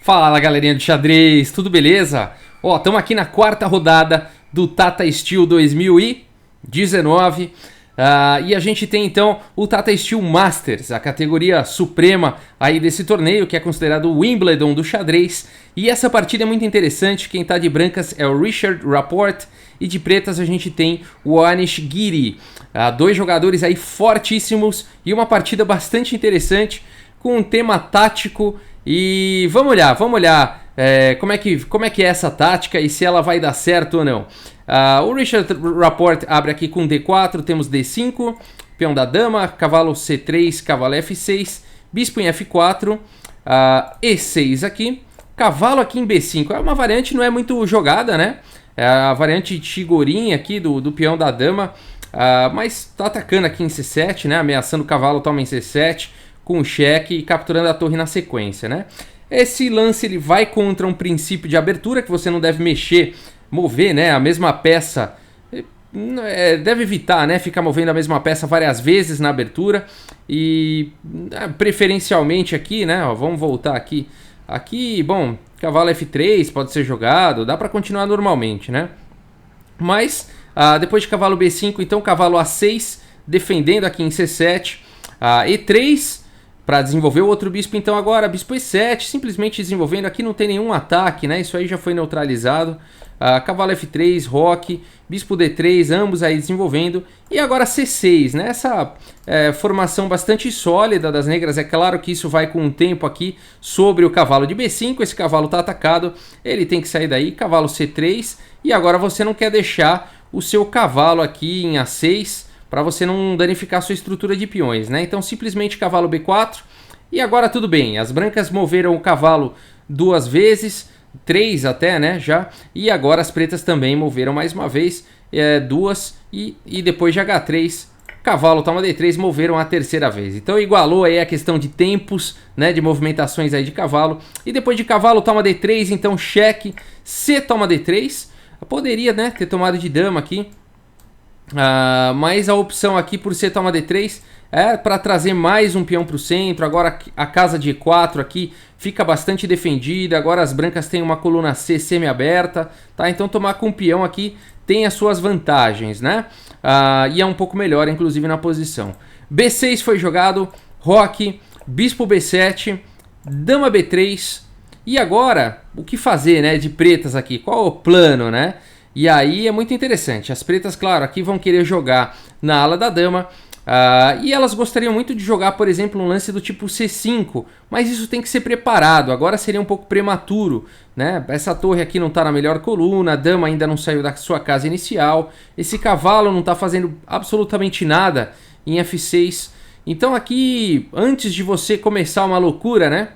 Fala, galerinha do xadrez, tudo beleza? Ó, estamos aqui na quarta rodada do Tata Steel 2019 e a gente tem então o Tata Steel Masters, a categoria suprema aí desse torneio, que é considerado o Wimbledon do xadrez. E essa partida é muito interessante. Quem tá de brancas é o Richard Rapport e de pretas a gente tem o Anish Giri. Dois jogadores aí fortíssimos e uma partida bastante interessante com um tema tático. E vamos olhar como é que é essa tática e se ela vai dar certo ou não. O Richard Rapport abre aqui com D4, temos D5, peão da dama, cavalo C3, cavalo F6, bispo em F4, E6 aqui, cavalo aqui em B5. É uma variante, não é muito jogada, né? É a variante Chigorin aqui do peão da dama, mas tá atacando aqui em C7, né? Ameaçando o cavalo, toma em C7, com o cheque e capturando a torre na sequência, né? Esse lance ele vai contra um princípio de abertura, que você não deve mover, né? A mesma peça, deve evitar, né? Ficar movendo a mesma peça várias vezes na abertura. E preferencialmente aqui, né? Ó, vamos voltar aqui. Aqui, bom, cavalo F3 pode ser jogado, dá para continuar normalmente, né? Mas depois de cavalo B5, então cavalo A6, defendendo aqui em C7, E3 para desenvolver o outro bispo. Então agora bispo E7, simplesmente desenvolvendo. Aqui não tem nenhum ataque, né? Isso aí já foi neutralizado. Cavalo F3, roque, bispo D3, ambos aí desenvolvendo. E agora C6, né? Essa formação bastante sólida das negras. É claro que isso vai com o tempo aqui sobre o cavalo de B5. Esse cavalo está atacado, ele tem que sair daí. Cavalo C3. E agora você não quer deixar o seu cavalo aqui em A6 para você não danificar sua estrutura de peões, né? Então simplesmente cavalo B4 e agora tudo bem. As brancas moveram o cavalo duas vezes, três até, né? Já. E agora as pretas também moveram mais uma vez, duas e depois de H3, cavalo toma D3, moveram a terceira vez. Então igualou aí a questão de tempos, né? De movimentações aí de cavalo. E depois de cavalo toma D3, então cheque, C toma D3. Poderia, né? Ter tomado de dama aqui. Mas a opção aqui por C toma D3 é para trazer mais um peão para o centro. Agora a casa de E4 aqui fica bastante defendida. Agora as brancas têm uma coluna C semi-aberta, tá? Então tomar com o peão aqui tem as suas vantagens, né? E é um pouco melhor, inclusive, na posição. B6 foi jogado, roque, bispo B7, dama B3. E agora, o que fazer, né, de pretas aqui? Qual é o plano, né? E aí é muito interessante. As pretas, claro, aqui vão querer jogar na ala da dama. E elas gostariam muito de jogar, por exemplo, um lance do tipo C5. Mas isso tem que ser preparado. Agora seria um pouco prematuro, né? Essa torre aqui não está na melhor coluna. A dama ainda não saiu da sua casa inicial. Esse cavalo não está fazendo absolutamente nada em F6. Então aqui, antes de você começar uma loucura, né?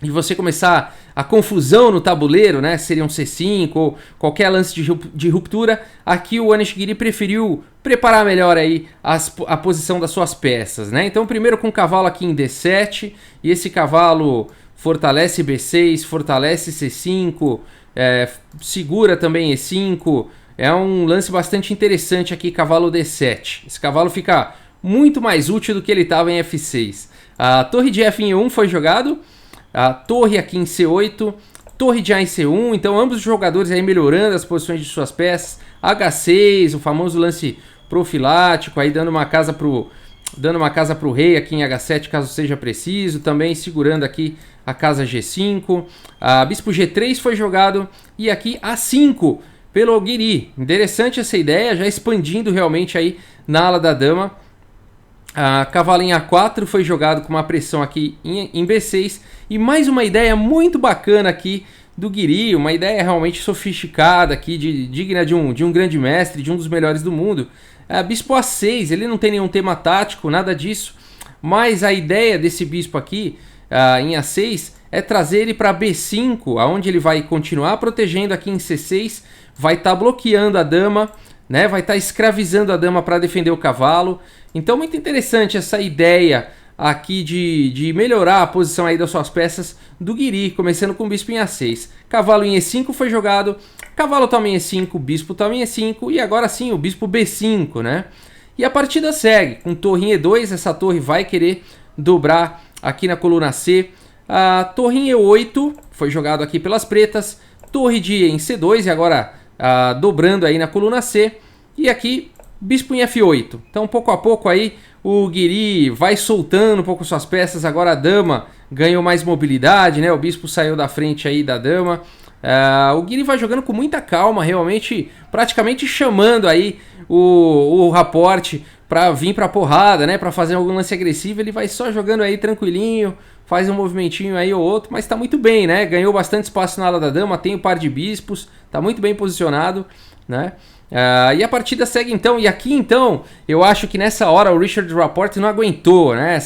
De você começar a confusão no tabuleiro, né? Seria um C5 ou qualquer lance de ruptura. Aqui o Anish Giri preferiu preparar melhor aí a posição das suas peças, né? Então primeiro com o cavalo aqui em D7. E esse cavalo fortalece B6, fortalece C5, segura também E5. É um lance bastante interessante aqui, cavalo D7. Esse cavalo fica muito mais útil do que ele estava em F6. A torre de F em E1 foi jogado. A torre aqui em C8, torre de A em C1, então ambos os jogadores aí melhorando as posições de suas peças. H6, o famoso lance profilático, aí dando uma casa pro rei aqui em H7 caso seja preciso, também segurando aqui a casa G5. Bispo G3 foi jogado e aqui A5 pelo Giri. Interessante essa ideia, já expandindo realmente aí na ala da dama. Cavalo em A4 foi jogado com uma pressão aqui em B6. E mais uma ideia muito bacana aqui do Giri, uma ideia realmente sofisticada aqui, digna de um grande mestre, de um dos melhores do mundo. Bispo A6, ele não tem nenhum tema tático, nada disso. Mas a ideia desse bispo aqui em A6 é trazer ele para B5, onde ele vai continuar protegendo aqui em C6, vai estar bloqueando a dama, né? Vai estar escravizando a dama para defender o cavalo. Então muito interessante essa ideia aqui de melhorar a posição aí das suas peças do Giri, começando com o bispo em A6. Cavalo em E5 foi jogado, cavalo toma em E5, bispo toma em E5 e agora sim o bispo B5, né? E a partida segue com torre em E2, essa torre vai querer dobrar aqui na coluna C. A torre em E8 foi jogado aqui pelas pretas, torre de em C2 e agora dobrando aí na coluna C, e aqui bispo em F8. Então pouco a pouco aí o Guiri vai soltando um pouco suas peças, agora a dama ganhou mais mobilidade, né? O bispo saiu da frente aí da dama. O Guiri vai jogando com muita calma, realmente, praticamente chamando aí o raporte para vir para porrada, né? Para fazer algum lance agressivo, ele vai só jogando aí tranquilinho, faz um movimentinho aí ou outro, mas tá muito bem, né? Ganhou bastante espaço na ala da dama, tem o par de bispos, tá muito bem posicionado, né? E a partida segue então, e aqui então, eu acho que nessa hora o Richard Rapport não aguentou, né?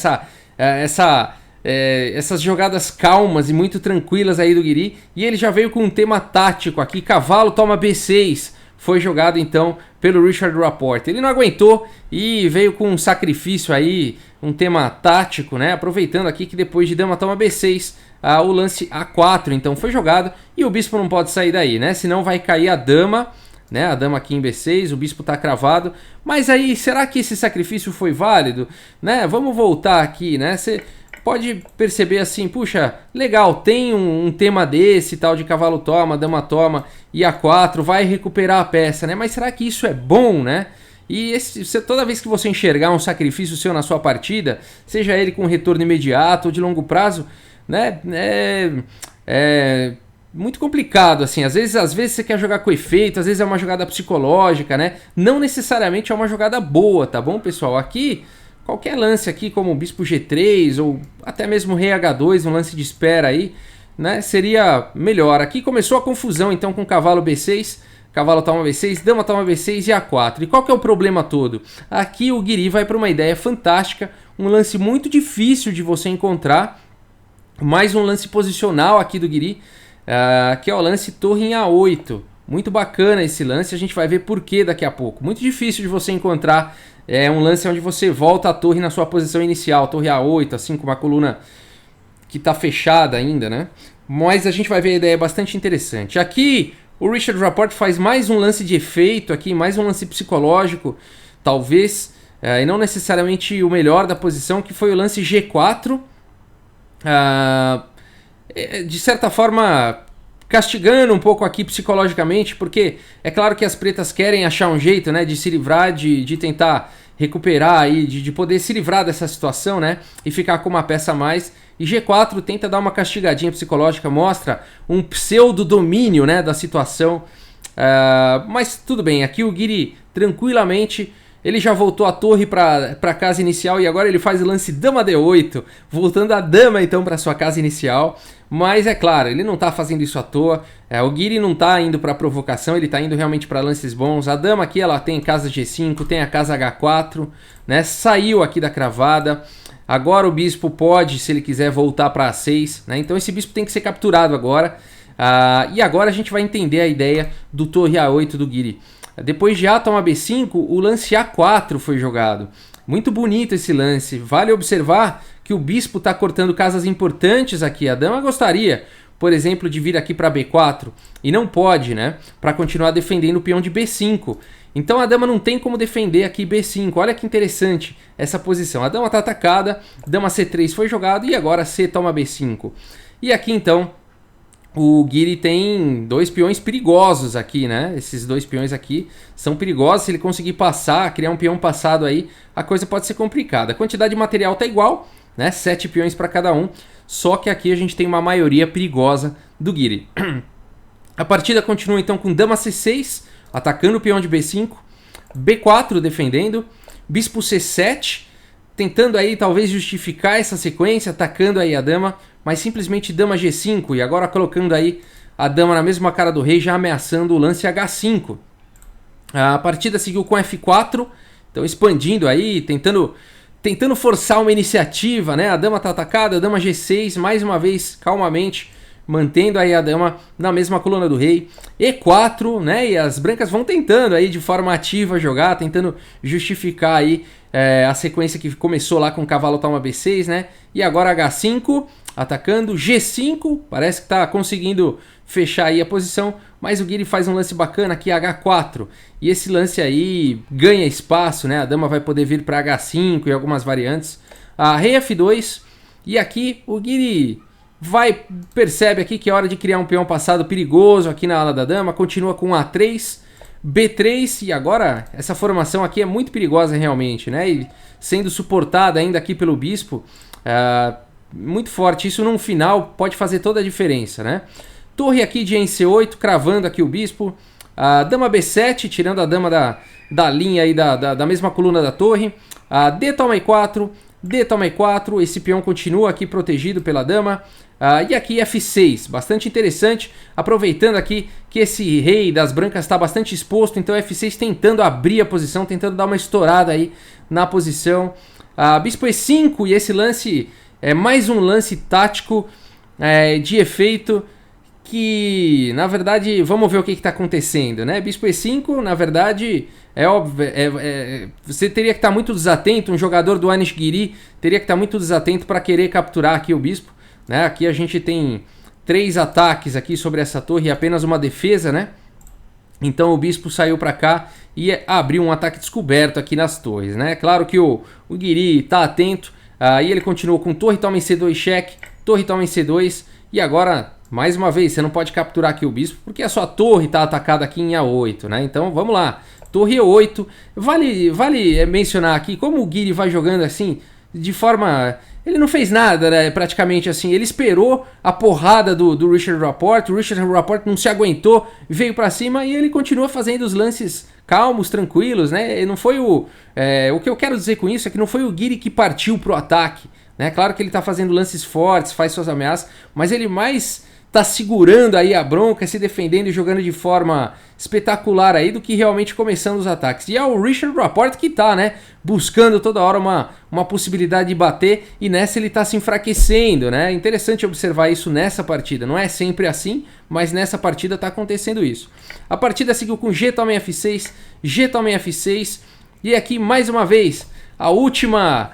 Essas jogadas calmas e muito tranquilas aí do Guiri, e ele já veio com um tema tático aqui, cavalo toma B6, foi jogado então pelo Richard Rapport. Ele não aguentou e veio com um sacrifício aí, um tema tático, né? Aproveitando aqui que depois de dama toma B6, o lance A4 então foi jogado, e o bispo não pode sair daí, né? Senão vai cair a dama, né? A dama aqui em B6, o bispo tá cravado. Mas aí, será que esse sacrifício foi válido? Né? Vamos voltar aqui, né? Você pode perceber assim, puxa, legal, tem um tema desse, tal de cavalo toma, dama toma e A4, vai recuperar a peça, né? Mas será que isso é bom, né? E toda vez que você enxergar um sacrifício seu na sua partida, seja ele com retorno imediato ou de longo prazo, né? É muito complicado, assim, às vezes você quer jogar com efeito, às vezes é uma jogada psicológica, né? Não necessariamente é uma jogada boa, tá bom, pessoal? Aqui, qualquer lance aqui, como bispo G3 ou até mesmo rei H2, um lance de espera aí, né? Seria melhor. Aqui começou a confusão, então, com cavalo B6, cavalo toma B6, dama toma B6 e A4. E qual que é o problema todo? Aqui o Guiri vai para uma ideia fantástica, um lance muito difícil de você encontrar, mais um lance posicional aqui do Guiri, que é o lance torre em A8. Muito bacana esse lance, a gente vai ver por que daqui a pouco. Muito difícil de você encontrar um lance onde você volta a torre na sua posição inicial, torre A8, assim com uma coluna que está fechada ainda, né? Mas a gente vai ver a ideia bastante interessante. Aqui o Richard Rapport faz mais um lance de efeito, aqui mais um lance psicológico, talvez, e não necessariamente o melhor da posição, que foi o lance G4. De certa forma castigando um pouco aqui psicologicamente, porque é claro que as pretas querem achar um jeito, né, de se livrar, de tentar recuperar aí, de poder se livrar dessa situação, né, e ficar com uma peça a mais. E G4 tenta dar uma castigadinha psicológica, mostra um pseudo domínio, né, da situação, mas tudo bem, aqui o Guiri tranquilamente, ele já voltou a torre para a casa inicial e agora ele faz o lance dama D8, voltando a dama então para sua casa inicial. Mas é claro, ele não está fazendo isso à toa, o Guiri não está indo para provocação, ele está indo realmente para lances bons. A dama aqui ela tem casa G5, tem a casa H4, né? Saiu aqui da cravada. Agora o bispo pode, se ele quiser, voltar para A6, né? Então esse bispo tem que ser capturado agora. E agora a gente vai entender a ideia do torre A8 do Guiri. Depois de A toma B5, o lance A4 foi jogado. Muito bonito esse lance. Vale observar que o bispo está cortando casas importantes aqui. A dama gostaria, por exemplo, de vir aqui para B4 e não pode, né? Para continuar defendendo o peão de B5. Então a dama não tem como defender aqui B5. Olha que interessante essa posição. A dama está atacada, dama C3 foi jogado e agora C toma B5. E aqui então o Guiri tem dois peões perigosos aqui, né? Esses dois peões aqui são perigosos. Se ele conseguir passar, criar um peão passado aí, a coisa pode ser complicada. A quantidade de material tá igual, né? 7 peões para cada um. Só que aqui a gente tem uma maioria perigosa do Guiri. A partida continua então com dama C6, atacando o peão de B5. B4 defendendo. Bispo C7, tentando aí talvez justificar essa sequência, atacando aí a dama, mas simplesmente dama G5 e agora colocando aí a dama na mesma cara do rei, já ameaçando o lance H5. A partida seguiu com F4, então expandindo aí, tentando forçar uma iniciativa, né? A dama tá atacada, a dama G6, mais uma vez, calmamente, mantendo aí a dama na mesma coluna do rei. E4, né? E as brancas vão tentando aí de forma ativa jogar, tentando justificar aí a sequência que começou lá com o cavalo toma B6, né? E agora H5, atacando, G5, parece que tá conseguindo fechar aí a posição, mas o Guiri faz um lance bacana aqui, H4, e esse lance aí ganha espaço, né? A dama vai poder vir para H5 e algumas variantes. Rei F2, e aqui o Guiri percebe aqui que é hora de criar um peão passado perigoso aqui na ala da dama, continua com A3, B3, e agora essa formação aqui é muito perigosa realmente, né? E sendo suportada ainda aqui pelo bispo, muito forte. Isso num final pode fazer toda a diferença, né? Torre aqui de NC8, cravando aqui o bispo. Dama B7, tirando a dama da linha aí da mesma coluna da torre. D toma E4, D toma E4, esse peão continua aqui protegido pela dama. E aqui F6, bastante interessante, aproveitando aqui que esse rei das brancas está bastante exposto, então F6 tentando abrir a posição, tentando dar uma estourada aí na posição. Bispo E5, e esse lance é mais um lance tático de efeito que, na verdade, vamos ver o que está acontecendo, né? Bispo E5, na verdade, é óbvio, você teria que estar muito desatento, um jogador do Anish Giri teria que estar muito desatento para querer capturar aqui o bispo, né? Aqui a gente tem 3 ataques aqui sobre essa torre e apenas uma defesa, né? Então o bispo saiu para cá e abriu um ataque descoberto aqui nas torres, né? Claro que o Giri está atento, e ele continuou com torre toma em C2 cheque, torre toma em C2, e agora, mais uma vez, você não pode capturar aqui o bispo porque a sua torre está atacada aqui em A8, né? Então vamos lá, torre E8, vale mencionar aqui como o Giri vai jogando assim, de forma... Ele não fez nada, né, praticamente assim. Ele esperou a porrada do Richard Rapport. O Richard Rapport não se aguentou, veio pra cima e ele continua fazendo os lances calmos, tranquilos, né? Não foi o que eu quero dizer com isso é que não foi o Giri que partiu pro ataque, né? Claro que ele tá fazendo lances fortes, faz suas ameaças, mas ele mais tá segurando aí a bronca, se defendendo e jogando de forma espetacular aí do que realmente começando os ataques. E é o Richard Rapport que tá, né, buscando toda hora uma possibilidade de bater, e nessa ele tá se enfraquecendo, né? Interessante observar isso nessa partida. Não é sempre assim, mas nessa partida tá acontecendo isso. A partida seguiu com G toma em F6, G toma em F6, e aqui mais uma vez a última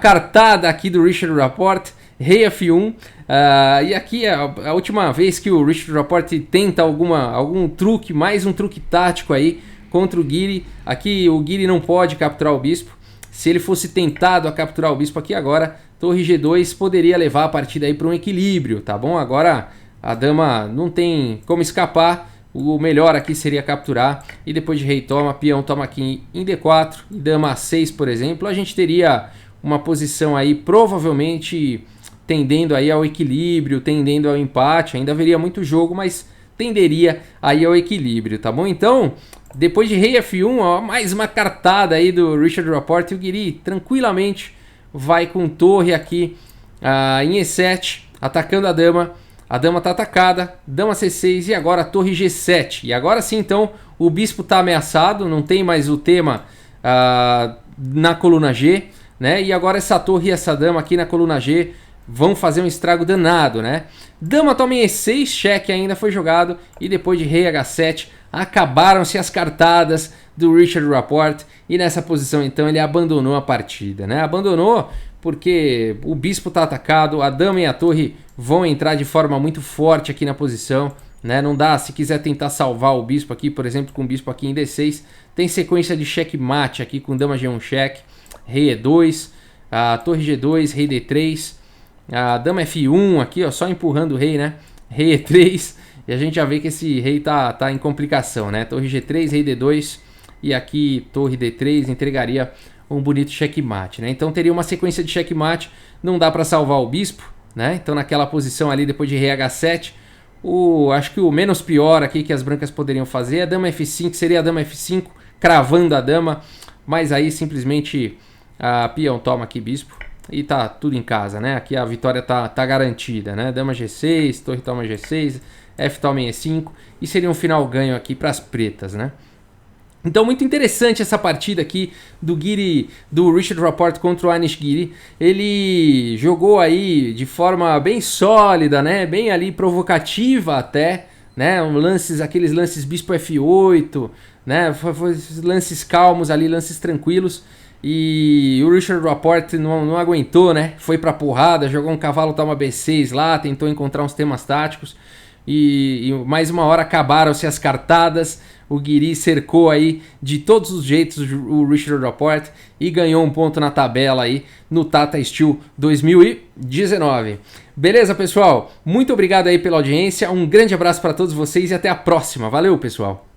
cartada aqui do Richard Rapport, Rei F1, e aqui é a última vez que o Richard Rapport tenta algum truque, mais um truque tático aí contra o Giri. Aqui o Giri não pode capturar o bispo. Se ele fosse tentado a capturar o bispo aqui agora, torre G2 poderia levar a partida aí para um equilíbrio, tá bom? Agora a dama não tem como escapar, o melhor aqui seria capturar, e depois de rei toma, peão toma aqui em D4, e dama A6, por exemplo, a gente teria uma posição aí provavelmente tendendo aí ao equilíbrio, tendendo ao empate. Ainda haveria muito jogo, mas tenderia aí ao equilíbrio, tá bom? Então, depois de rei F1, ó, mais uma cartada aí do Richard Rapport, e o Giri tranquilamente vai com torre aqui em E7, atacando a dama. A dama tá atacada, dama C6 e agora torre G7. E agora sim, então, o bispo tá ameaçado, não tem mais o tema na coluna G, né? E agora essa torre e essa dama aqui na coluna G vão fazer um estrago danado, né? Dama toma em E6, cheque ainda foi jogado, e depois de rei H7 acabaram-se as cartadas do Richard Rapport, e nessa posição então ele abandonou a partida, né? Abandonou porque o bispo está atacado, a dama e a torre vão entrar de forma muito forte aqui na posição, né? Não dá, se quiser tentar salvar o bispo aqui, por exemplo, com o bispo aqui em D6, tem sequência de checkmate aqui com dama G1 cheque, rei E2, a torre G2, rei D3, a dama F1 aqui, ó, só empurrando o rei, né? Rei E3, e a gente já vê que esse rei tá em complicação, né? Torre G3, rei D2, e aqui torre D3 entregaria um bonito checkmate, né? Então teria uma sequência de checkmate, não dá para salvar o bispo, né? Então naquela posição ali, depois de rei H7, acho que o menos pior aqui que as brancas poderiam fazer é a dama F5, seria a dama F5, cravando a dama, mas aí simplesmente a peão toma aqui bispo, e tá tudo em casa, né? Aqui a vitória tá garantida, né? Dama G6, torre toma G6, F toma em E5, e seria um final ganho aqui para as pretas, né? Então muito interessante essa partida aqui do Richard Rapport contra o Anish Giri. Ele jogou aí de forma bem sólida, né? Bem ali provocativa até, né? Aqueles lances bispo F8, né? Foi lances calmos ali, lances tranquilos. E o Richard Rapport não aguentou, né? Foi pra porrada, jogou um cavalo toma B6 lá, tentou encontrar uns temas táticos. E mais uma hora acabaram-se as cartadas. O Guiri cercou aí de todos os jeitos o Richard Rapport e ganhou um ponto na tabela aí no Tata Steel 2019. Beleza, pessoal? Muito obrigado aí pela audiência, um grande abraço para todos vocês e até a próxima. Valeu, pessoal!